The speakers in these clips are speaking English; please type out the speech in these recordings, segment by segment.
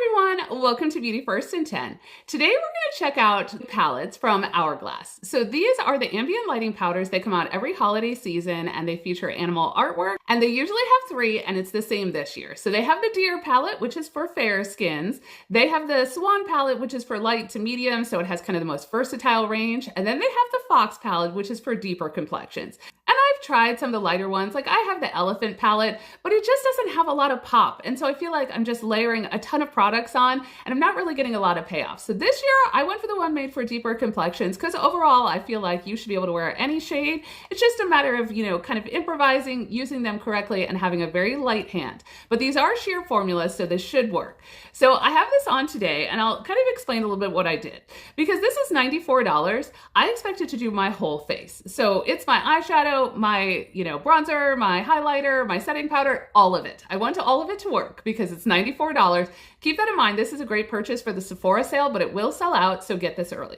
Hi everyone, welcome to Beauty First in 10. Today we're going to check out palettes from Hourglass. So these are the ambient lighting powders. They come out every holiday season and they feature animal artwork, and they usually have three, and it's the same this year. So they have the deer palette, which is for fair skins. They have the swan palette, which is for light to medium, so it has kind of the most versatile range. And then they have the fox palette, which is for deeper complexions. And I've tried some of the lighter ones, like I have the elephant palette, but it just doesn't have a lot of pop. And so I feel like I'm just layering a ton of products on and I'm not really getting a lot of payoff. So this year I went for the one made for deeper complexions because overall I feel like you should be able to wear any shade. It's just a matter of, kind of improvising, using them correctly and having a very light hand. But these are sheer formulas, so this should work. So I have this on today and I'll kind of explain a little bit what I did. Because this is $94, I expected to do my whole face. So it's my eyeshadow, my, bronzer, my highlighter, my setting powder, all of it. I want all of it to work because it's $94. Keep that in mind. This is a great purchase for the Sephora sale, but it will sell out, so get this early.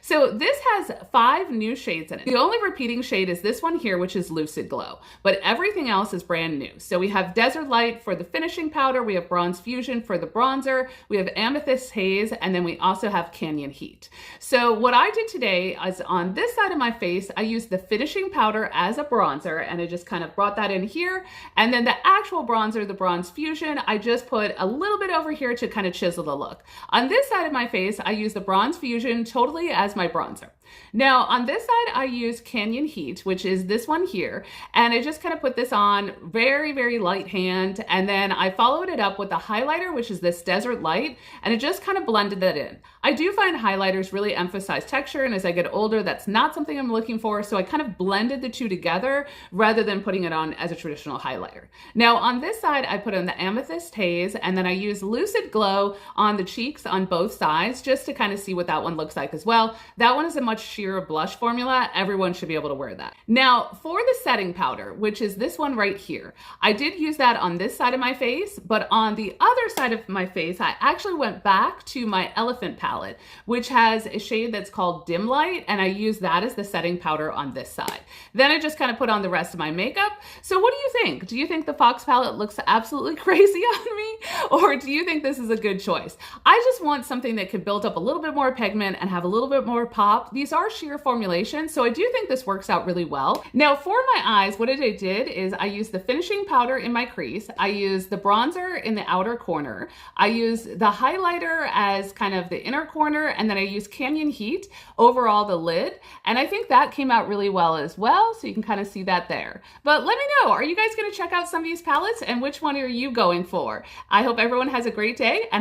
So this has 5 new shades in it. The only repeating shade is this one here, which is Lucid Glow, but everything else is brand new. So we have Desert Light for the finishing powder, we have Bronze Fusion for the bronzer, we have Amethyst Haze, and then we also have Canyon Heat. So what I did today is on this side of my face, I used the finishing powder as a bronzer, and I just kind of brought that in here. And then the actual bronzer, the Bronze Fusion, I just put a little bit over here to kind of chisel the look. On this side of my face, I use the Bronze Fusion totally as my bronzer. Now on this side, I use Canyon Heat, which is this one here. And I just kind of put this on very, very light hand. And then I followed it up with the highlighter, which is this Desert Light. And it just kind of blended that in. I do find highlighters really emphasize texture. And as I get older, that's not something I'm looking for. So I kind of blended the two together rather than putting it on as a traditional highlighter. Now on this side, I put on the Amethyst Haze, and then I use Lucid Glow on the cheeks on both sides just to kind of see what that one looks like as well. That one is a much sheer blush formula. Everyone should be able to wear that. Now for the setting powder, which is this one right here, I did use that on this side of my face, but on the other side of my face, I actually went back to my Elephant palette, which has a shade that's called Dim Light, and I use that as the setting powder on this side. Then I just kind of put on the rest of my makeup. So what do you think? Do you think the Fox palette looks absolutely crazy on me? Or do you think this is a good choice? I just want something that could build up a little bit more pigment and have a little bit more pop. These are sheer formulations, so I do think this works out really well. Now for my eyes, what I did is I used the finishing powder in my crease. I used the bronzer in the outer corner. I used the highlighter as kind of the inner corner, and then I used Canyon Heat over all the lid. And I think that came out really well as well, so you can kind of see that there. But let me know, are you guys going to check out some of these palettes, and which one are you going for? I hope everyone has a great day. And